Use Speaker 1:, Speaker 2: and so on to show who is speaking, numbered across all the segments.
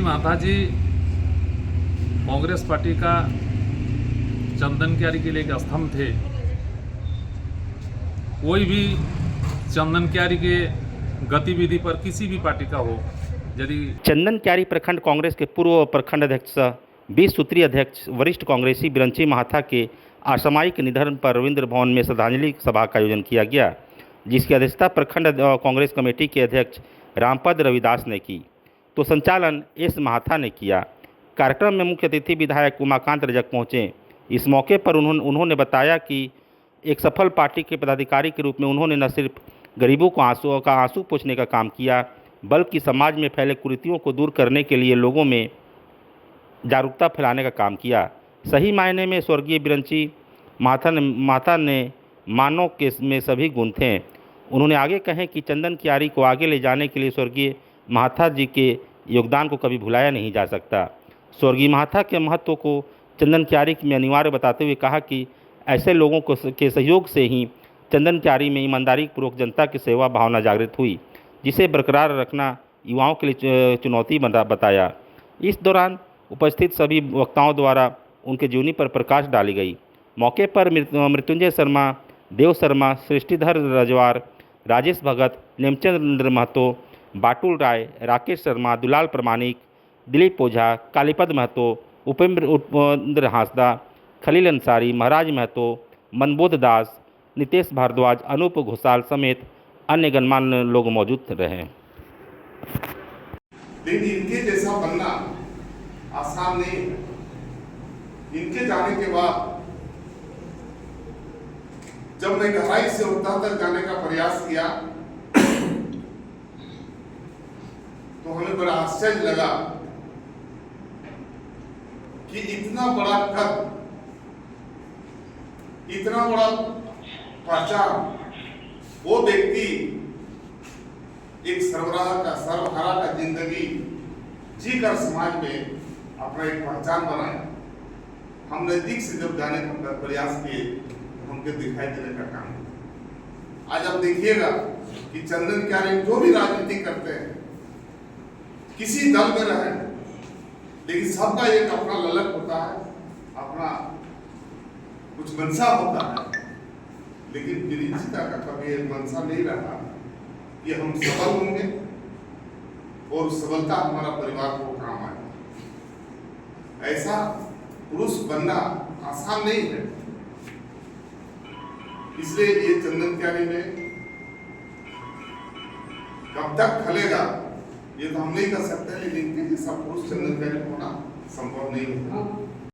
Speaker 1: Mahatha ji Congress party का चंदन क्यारी के लिए एक स्तंभ थे। कोई भी चंदन क्यारी के गतिविधि पर किसी भी पार्टी का हो, यदि
Speaker 2: चंदन क्यारी प्रखंड कांग्रेस के पूर्व प्रखंड अध्यक्ष 20 सूत्रीय अध्यक्ष वरिष्ठ कांग्रेसी बिरंची महाथा के असामयिक निधन पर रविंद्र भवन में श्रद्धांजलि सभा का आयोजन किया गया, जिसकी अध्यक्षता प्रखंड कांग्रेस कमेटी के अध्यक्ष रामपद रविदास ने की, तो संचालन एस महाथा ने किया। कार्यक्रम में मुख्य अतिथि विधायक उमाकांत रजक पहुंचे। इस मौके पर उन्होंने बताया कि एक सफल पार्टी के पदाधिकारी के रूप में उन्होंने न सिर्फ गरीबों को आंसू पोंछने का काम किया, बल्कि समाज में फैले कुरीतियों को दूर करने के लिए लोगों में जागरूकता फैलाने का काम किया। सही मायने में स्वर्गीय बिरंची महाथा ने मानव के में सभी गुण थे। उन्होंने आगे कहें कि चंदन क्यारी को आगे ले जाने के लिए स्वर्गीय महाथा जी के योगदान को कभी भुलाया नहीं जा सकता। स्वर्गीय महाथा के महत्व को चंदन क्यारी में अनिवार्य बताते हुए कहा कि ऐसे लोगों के सहयोग से ही चंदन क्यारी में ईमानदारी पूर्वक जनता की सेवा भावना जागृत हुई, जिसे बरकरार रखना युवाओं के लिए चुनौती बताया। इस दौरान उपस्थित सभी वक्ताओं द्वारा उनके जीवनी पर प्रकाश डाली गई। मौके पर मृत्युंजय शर्मा, देव शर्मा, सृष्टिधर रजवार, राजेश भगत, नेमचंद्र महतो, बाटुल राय, राकेश शर्मा, दुलाल प्रमाणिक, दिलीप ओझा, कालीपद महतो, उपेंद्र हांसदा, खलील अंसारी, महाराज महतो, मनबोध दास, नितेश भारद्वाज, अनूप घोषाल समेत अन्य गणमान्य लोग मौजूद रहे।
Speaker 3: लेकिन इनके जैसा बनना आसान नहीं है। इनके जाने के बाद जब मैं गहराई से उत्तर तक जाने का प्रयास किया तो हमें बड़ा आश्चर्य लगा कि इतना बड़ा कद, इतना बड़ा पहचान, वो व्यक्ति एक सर्वहारा का जिंदगी जीकर समाज में अपना एक पहचान बनाया। हम नजदीक से जब जाने का प्रयास किए तो हमको दिखाई देने का काम किया। आज आप देखिएगा कि चंदन क्यारी जो भी राजनीति करते हैं, किसी दल में रहे, लेकिन सबका एक अपना ललक होता है, अपना कुछ मंशा होता है। लेकिन बिरंची का कभी एक मंशा नहीं रहा कि हम सबल होंगे और सबलता हमारा परिवार को काम आए। ऐसा पुरुष बनना आसान नहीं है। इसलिए ये चंदन क्यारी में कब तक खलेगा ये तो हम नहीं कर सकते, लेकिन इनके जैसा पुरुष चंदन क्यारी होना संभव नहीं होता।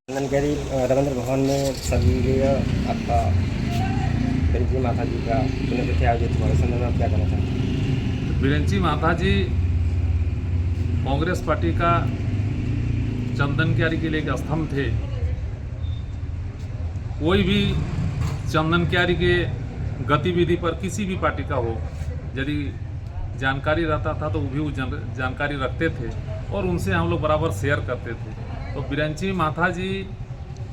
Speaker 4: चंदन क्यारी रविंद्र भवन में सभी आपका बिरंची महाथा जी का पुण्यतिथि आयोजित हुआ, इस संदर्भ में आप क्या कहना चाहते हैं?
Speaker 1: बिरंची महाथा जी कांग्रेस पार्टी का चंदन क्यारी के लिए एक स्तंभ थे। कोई भी चंदन क्यारी के गतिविधि पर किसी भी पार्टी का हो, यदि जानकारी रहता था तो वो भी जानकारी रखते थे और उनसे हम लोग बराबर शेयर करते थे। तो बिरंची महाथा जी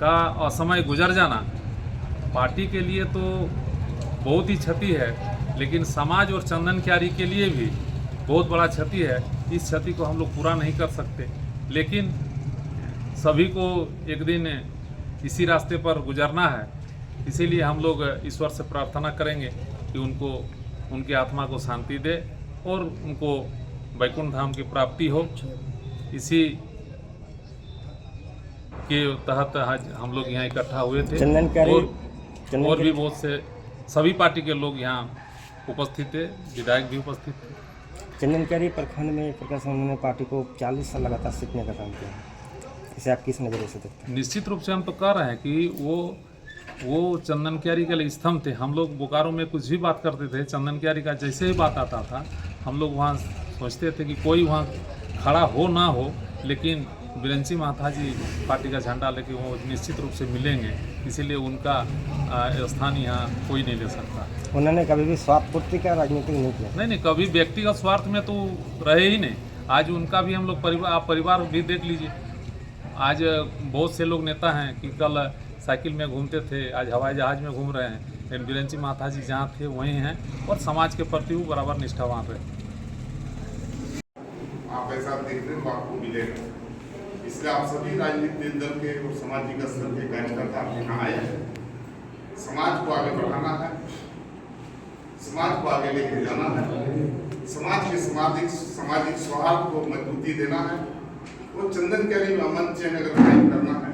Speaker 1: का असमय गुजर जाना पार्टी के लिए तो बहुत ही क्षति है, लेकिन समाज और चंदन क्यारी के लिए भी बहुत बड़ा क्षति है। इस क्षति को हम लोग पूरा नहीं कर सकते, लेकिन सभी को एक दिन इसी रास्ते पर गुजरना है। इसीलिए हम लोग ईश्वर से प्रार्थना करेंगे कि उनको, उनकी आत्मा को शांति दे और उनको वैकुंठ धाम की प्राप्ति हो। इसी के तहत आज हम लोग यहाँ इकट्ठा हुए थे और भी बहुत से सभी पार्टी के लोग यहाँ उपस्थित थे, विधायक भी उपस्थित थे।
Speaker 4: चंदन क्यारी प्रखंड में प्रकाश ने पार्टी को 40 साल लगातार सीखने का काम किया, इसे आप किस नज़रिए से देखते हैं?
Speaker 1: निश्चित रूप से हम तो कह रहे हैं कि वो चंदन क्यारी के लिए स्तंभ थे। हम लोग बोकारो में कुछ भी बात करते थे, चंदन क्यारी का जैसे ही बात आता था हम लोग वहाँ सोचते थे कि कोई वहाँ खड़ा हो ना हो, लेकिन बिरंची महाथा जी पार्टी का झंडा लेके वो निश्चित रूप से मिलेंगे। इसीलिए उनका स्थान यहाँ कोई नहीं ले सकता।
Speaker 4: उन्होंने कभी भी स्वार्थ पूर्ति का राजनीति नहीं किया?
Speaker 1: नहीं, कभी व्यक्तिगत स्वार्थ में तो रहे ही नहीं। आज उनका भी हम लोग परिवार भी देख लीजिए। आज बहुत से लोग नेता हैं कि कल साइकिल में घूमते थे, आज हवाई जहाज में घूम रहे हैं, लेकिन बिरंची महाथा जी जहाँ थे वहीं हैं और समाज के प्रति वो बराबर निष्ठावान रहे।
Speaker 3: आप ऐसा देखने को आपको मिलेगा। इसलिए आप सभी राजनीतिक दल के और सामाजिक स्तर के कार्यकर्ता यहाँ आए हैं। समाज को आगे बढ़ाना है, समाज को आगे लेके जाना है, समाज के सामाजिक सौहार्द को मजबूती देना है। वो चंदन कैरी में अमन चैन अगर कायम करना है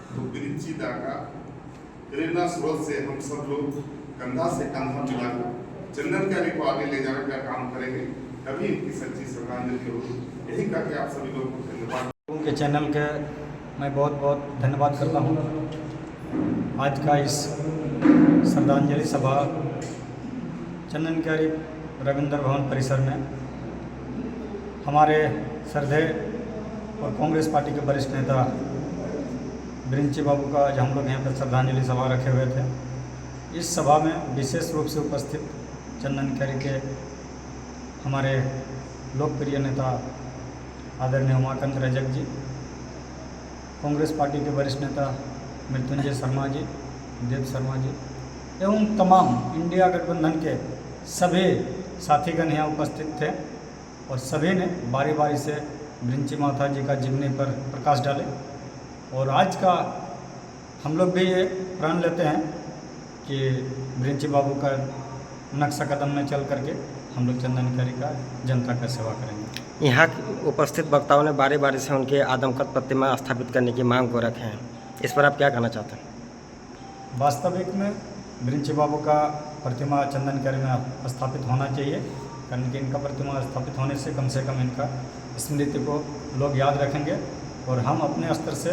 Speaker 3: तो बिरिंची दा का प्रेरणा स्रोत से हम सब लोग कंधा से कंधा मिलाकर चंदन कैरी को आगे ले जाने का काम करेंगे, तभी इनकी सच्ची श्रद्धांजलि होगी। यही करके आप सभी लोगों को धन्यवाद।
Speaker 5: उनके चैनल के मैं बहुत बहुत धन्यवाद करता हूँ। आज का इस श्रद्धांजलि सभा चंदन कैरी रविंद्र भवन परिसर में हमारे श्रद्धेय और कांग्रेस पार्टी के वरिष्ठ नेता बिरिंची बाबू का आज हम लोग यहाँ पर श्रद्धांजलि सभा रखे हुए थे। इस सभा में विशेष रूप से उपस्थित चंदन कैरी के हमारे लोकप्रिय नेता आदरणीय उमाकांत रजक जी, कांग्रेस पार्टी के वरिष्ठ नेता मृत्युंजय शर्मा जी, देव शर्मा जी एवं तमाम इंडिया गठबंधन के सभी साथीगण यहाँ उपस्थित थे और सभी ने बारी बारी से बिरिंची माता जी का जीवनी पर प्रकाश डाले। और आज का हम लोग भी ये प्रण लेते हैं कि बिरिंची बाबू का नक्शा कदम में चल करके हम लोग चंदन कैरी का जनता का सेवा करेंगे।
Speaker 4: यहाँ के उपस्थित वक्ताओं ने बारी बारी से उनके आदमकद प्रतिमा स्थापित करने की मांग को रखे हैं, इस पर आप क्या कहना चाहते हैं?
Speaker 5: वास्तविक में बिरिंची बाबू का प्रतिमा चंदन कैरी में स्थापित होना चाहिए, कारण कि इनका प्रतिमा स्थापित होने से कम इनका स्मृति को लोग याद रखेंगे और हम अपने स्तर से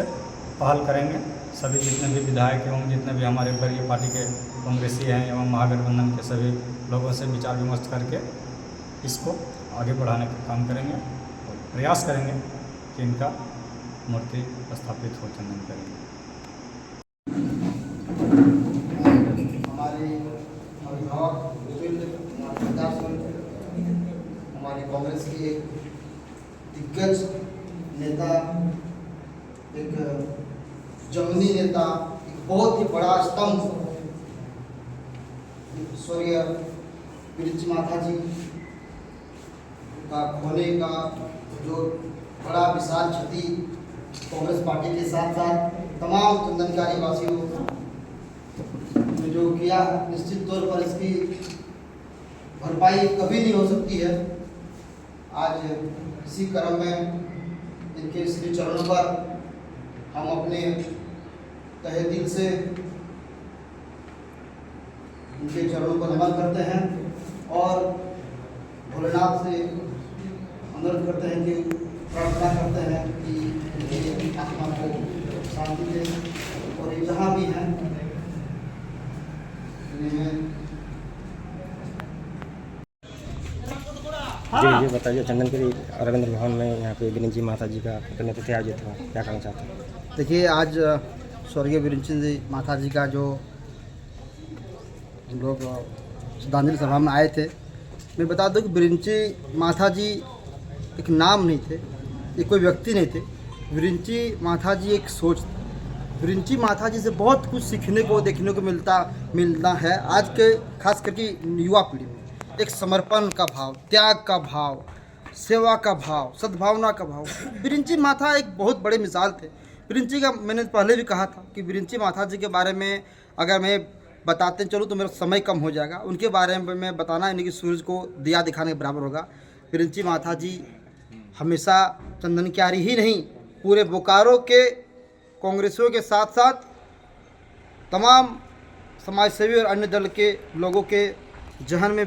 Speaker 5: पहल करेंगे। सभी जितने भी विधायक एवं जितने भी हमारे वरीय पार्टी के कांग्रेसी हैं एवं महागठबंधन के सभी लोगों से विचार विमर्श करके इसको आगे बढ़ाने का काम करेंगे और प्रयास करेंगे कि इनका मूर्ति स्थापित हो चंदन कैरी में।
Speaker 6: हमारे अभिभावक हमारे कांग्रेस के एक दिग्गज नेता, एक जमुनी नेता, एक बहुत ही बड़ा स्तंभ स्वर्गीय बिरिंची माता जी का खोने का जो बड़ा विशाल क्षति कांग्रेस पार्टी के साथ साथ तमाम चंदनकारी वासियों ने जो किया, निश्चित तौर पर इसकी भरपाई कभी नहीं हो सकती है। आज इसी क्रम में इनके श्री चरणों पर हम अपने तहे दिल से इनके चरणों को नमन करते हैं और भोलेनाथ से अनुरोध करते हैं कि प्रार्थना करते हैं कि इनकी आत्मा को शांति दे और ये जहाँ भी हैं
Speaker 4: जी बताइए, चंदन कैरी रविंद्र भवन में यहाँ पे बिरिंची माता जी का पुण्यतिथि आयोजित हुआ, क्या कहना चाहते हैं?
Speaker 6: देखिए, आज स्वर्गीय बिरिंची माता जी का जो हम लोग श्रद्धांजलि सभा में आए थे, मैं बता दूं कि बिरिंची माता जी एक नाम नहीं थे, ये कोई व्यक्ति नहीं थे। बिरिंची माता जी एक सोच थी। बिरिंची माता जी से बहुत कुछ सीखने को देखने को मिलता है आज के खास करके युवा पीढ़ी में। एक समर्पण का भाव, त्याग का भाव, सेवा का भाव, सद्भावना का भाव। बिरिंची माता एक बहुत बड़े मिसाल थे। बिरिंची का मैंने पहले भी कहा था कि बिरिंची माता जी के बारे में अगर मैं बताते चलूँ तो मेरा समय कम हो जाएगा। उनके बारे में मैं बताना यानी कि सूरज को दिया दिखाने के बराबर होगा। बिरिंची माता जी हमेशा चंदन क्यारी ही नहीं, पूरे बोकारो के कांग्रेसियों के साथ साथ तमाम समाजसेवी और अन्य दल के लोगों के जहन में